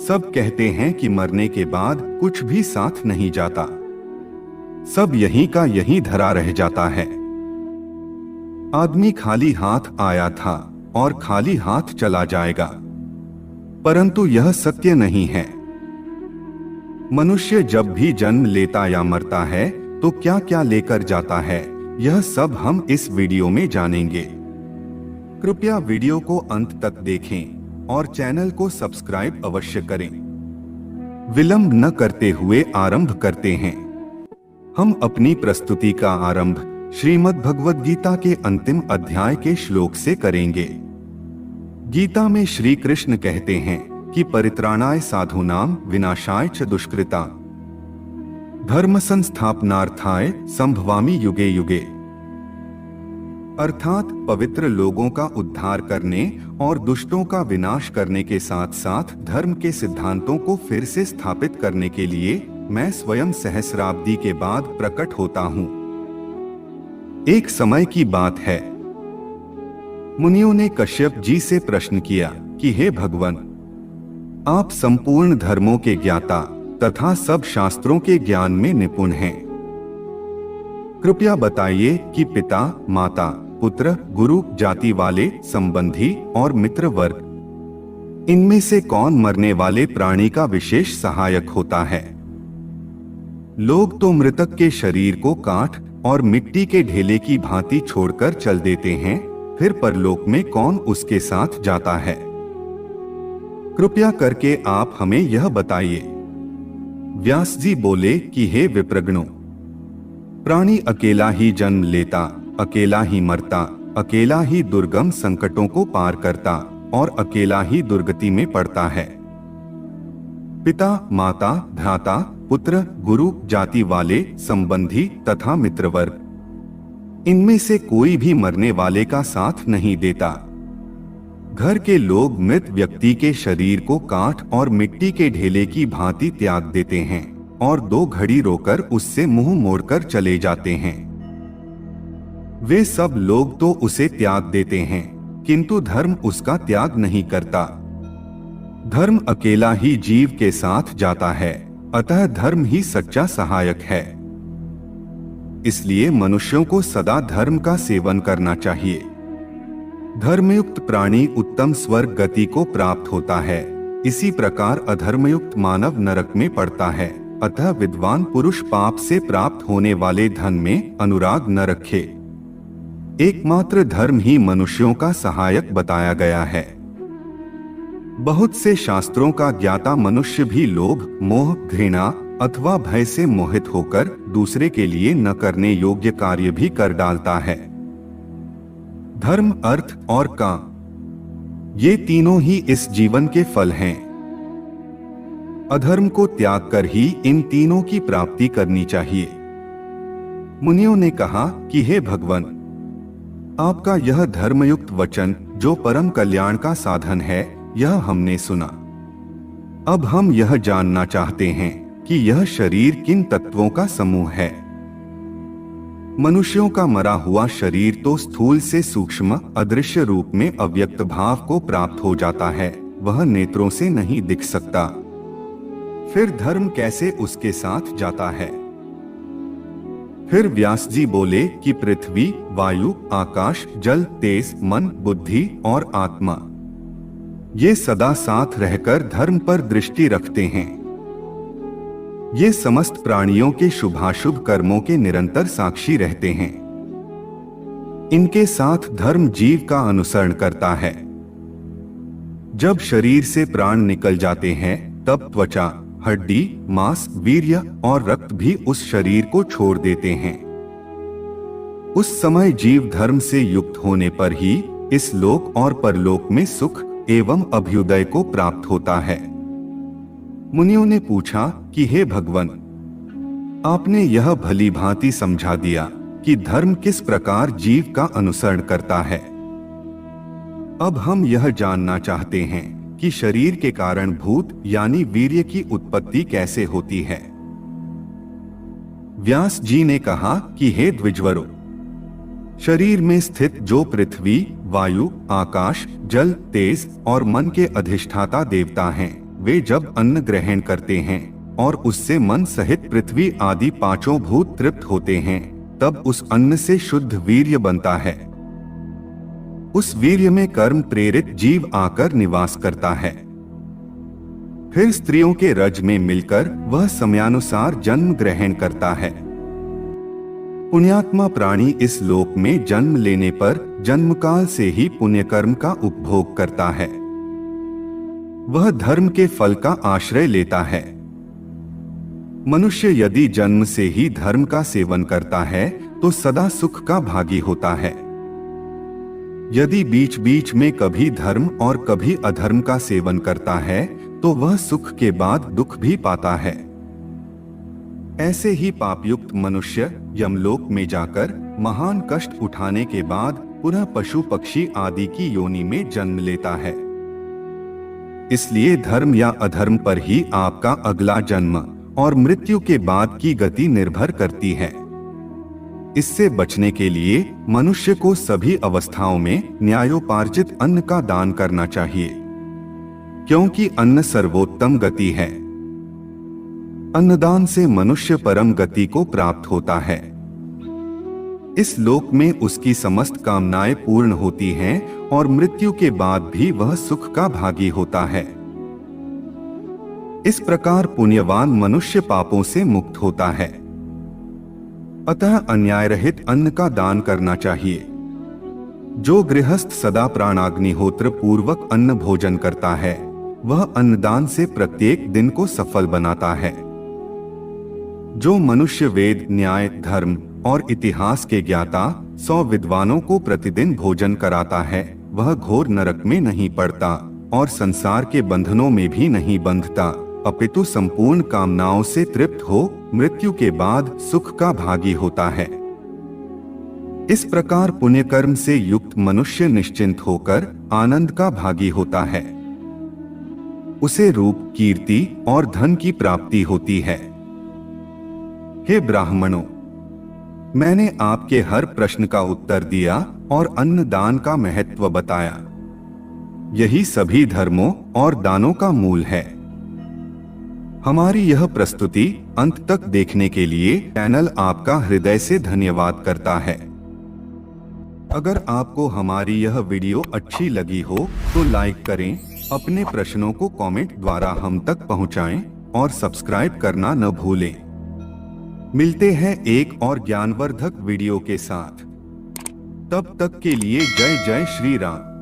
सब कहते हैं कि मरने के बाद कुछ भी साथ नहीं जाता, सब यहीं का यहीं धरा रह जाता है। आदमी खाली हाथ आया था और खाली हाथ चला जाएगा, परंतु यह सत्य नहीं है। मनुष्य जब भी जन्म लेता या मरता है तो क्या क्या लेकर जाता है, यह सब हम इस वीडियो में जानेंगे। कृपया वीडियो को अंत तक देखें और चैनल को सब्सक्राइब अवश्य करें। विलंब न करते हुए आरंभ करते हैं। हम अपनी प्रस्तुति का आरंभ श्रीमद् भगवद गीता के अंतिम अध्याय के श्लोक से करेंगे। गीता में श्री कृष्ण कहते हैं कि परित्राणाय साधूनां विनाशाय च दुष्कृता धर्म संस्थापनार्थाय संभवामि युगे युगे। अर्थात पवित्र लोगों का उद्धार करने और दुष्टों का विनाश करने के साथ साथ धर्म के सिद्धांतों को फिर से स्थापित करने के लिए मैं स्वयं सहस्राब्दी के बाद प्रकट होता हूँ। एक समय की बात है, मुनियों ने कश्यप जी से प्रश्न किया कि हे भगवान, आप संपूर्ण धर्मों के ज्ञाता तथा सब शास्त्रों के ज्ञान में निपुण हैं। कृपया बताइए कि पिता, माता, पुत्र, गुरु, जाति वाले, संबंधी और मित्र वर्ग, इनमें से कौन मरने वाले प्राणी का विशेष सहायक होता है? लोग तो मृतक के शरीर को काठ और मिट्टी के ढेले की भांति छोड़कर चल देते हैं, फिर परलोक में कौन उसके साथ जाता है? कृपया करके आप हमें यह बताइए। व्यास जी बोले कि हे विप्रगणों, प्राणी अकेला ही जन्म लेता, अकेला ही मरता, अकेला ही दुर्गम संकटों को पार करता और अकेला ही दुर्गति में पड़ता है। पिता, माता, भ्राता, पुत्र, गुरु, जाति वाले, संबंधी तथा मित्रवर्ग, इनमें से कोई भी मरने वाले का साथ नहीं देता। घर के लोग मृत व्यक्ति के शरीर को काठ और मिट्टी के ढेले की भांति त्याग देते हैं और 2 घड़ी रोकर उससे मुंह मोड़कर चले जाते हैं। वे सब लोग तो उसे त्याग देते हैं, किंतु धर्म उसका त्याग नहीं करता। धर्म अकेला ही जीव के साथ जाता है, अतः धर्म ही सच्चा सहायक है। इसलिए मनुष्यों को सदा धर्म का सेवन करना चाहिए। धर्मयुक्त प्राणी उत्तम स्वर्ग गति को प्राप्त होता है, इसी प्रकार अधर्मयुक्त मानव नरक में पड़ता है। अतः विद्वान पुरुष पाप से प्राप्त होने वाले धन में अनुराग न रखे। एकमात्र धर्म ही मनुष्यों का सहायक बताया गया है। बहुत से शास्त्रों का ज्ञाता मनुष्य भी लोभ, मोह, घृणा अथवा भय से मोहित होकर दूसरे के लिए न करने योग्य कार्य भी कर डालता है। धर्म, अर्थ और काम, ये तीनों ही इस जीवन के फल हैं। अधर्म को त्याग कर ही इन तीनों की प्राप्ति करनी चाहिए। मुनियों ने कहा कि हे भगवान, आपका यह धर्मयुक्त वचन जो परम कल्याण का साधन है, यह हमने सुना। अब हम यह जानना चाहते हैं कि यह शरीर किन तत्वों का समूह है। मनुष्यों का मरा हुआ शरीर तो स्थूल से सूक्ष्म अदृश्य रूप में अव्यक्त भाव को प्राप्त हो जाता है, वह नेत्रों से नहीं दिख सकता। फिर धर्म कैसे उसके साथ जाता है? फिर व्यास जी बोले कि पृथ्वी, वायु, आकाश, जल, तेज, मन, बुद्धि और आत्मा, ये सदा साथ रहकर धर्म पर दृष्टि रखते हैं। ये समस्त प्राणियों के शुभाशुभ कर्मों के निरंतर साक्षी रहते हैं। इनके साथ धर्म जीव का अनुसरण करता है। जब शरीर से प्राण निकल जाते हैं, तब त्वचा, हड्डी, मांस, वीर्य और रक्त भी उस शरीर को छोड़ देते हैं। उस समय जीव धर्म से युक्त होने पर ही इस लोक और परलोक में सुख एवं अभ्युदय को प्राप्त होता है। मुनियों ने पूछा कि हे भगवान, आपने यह भली भांति समझा दिया कि धर्म किस प्रकार जीव का अनुसरण करता है। अब हम यह जानना चाहते हैं कि शरीर के कारण भूत यानी वीर्य की उत्पत्ति कैसे होती है। व्यास जी ने कहा कि हे द्विजवरों, शरीर में स्थित जो पृथ्वी, वायु, आकाश, जल, तेज और मन के अधिष्ठाता देवता हैं, वे जब अन्न ग्रहण करते हैं और उससे मन सहित पृथ्वी आदि पांचों भूत तृप्त होते हैं, तब उस अन्न से शुद्ध वीर्य बनता है। उस वीर्य में कर्म प्रेरित जीव आकर निवास करता है। फिर स्त्रियों के रज में मिलकर वह समयानुसार जन्म ग्रहण करता है। पुण्यात्मा प्राणी इस लोक में जन्म लेने पर जन्मकाल से ही पुण्य कर्म का उपभोग करता है। वह धर्म के फल का आश्रय लेता है। मनुष्य यदि जन्म से ही धर्म का सेवन करता है तो सदा सुख का भागी होता है। यदि बीच बीच में कभी धर्म और कभी अधर्म का सेवन करता है तो वह सुख के बाद दुख भी पाता है। ऐसे ही पापयुक्त मनुष्य यमलोक में जाकर महान कष्ट उठाने के बाद पुनः पशु पक्षी आदि की योनि में जन्म लेता है। इसलिए धर्म या अधर्म पर ही आपका अगला जन्म और मृत्यु के बाद की गति निर्भर करती है। इससे बचने के लिए मनुष्य को सभी अवस्थाओं में न्यायोपार्जित अन्न का दान करना चाहिए, क्योंकि अन्न सर्वोत्तम गति है। अन्नदान से मनुष्य परम गति को प्राप्त होता है। इस लोक में उसकी समस्त कामनाएं पूर्ण होती हैं और मृत्यु के बाद भी वह सुख का भागी होता है। इस प्रकार पुण्यवान मनुष्य पापों से मुक्त होता है। अतः अन्याय रहित अन्न का दान करना चाहिए। जो गृहस्थ सदा प्राणाग्निहोत्र पूर्वक अन्न भोजन करता है, वह अन्नदान से प्रत्येक दिन को सफल बनाता है। जो मनुष्य वेद, न्याय, धर्म और इतिहास के ज्ञाता 100 विद्वानों को प्रतिदिन भोजन कराता है, वह घोर नरक में नहीं पड़ता और संसार के बंधनों में भी नहीं बंधता, अपितु संपूर्ण कामनाओं से तृप्त हो मृत्यु के बाद सुख का भागी होता है। इस प्रकार पुण्य कर्म से युक्त मनुष्य निश्चिंत होकर आनंद का भागी होता है। उसे रूप, कीर्ति और धन की प्राप्ति होती है। हे ब्राह्मणों, मैंने आपके हर प्रश्न का उत्तर दिया और अन्नदान का महत्व बताया। यही सभी धर्मों और दानों का मूल है। हमारी यह प्रस्तुति अंत तक देखने के लिए चैनल आपका हृदय से धन्यवाद करता है। अगर आपको हमारी यह वीडियो अच्छी लगी हो तो लाइक करें, अपने प्रश्नों को कमेंट द्वारा हम तक पहुंचाएं और सब्सक्राइब करना न भूलें। मिलते हैं एक और ज्ञानवर्धक वीडियो के साथ। तब तक के लिए जय जय श्री राम।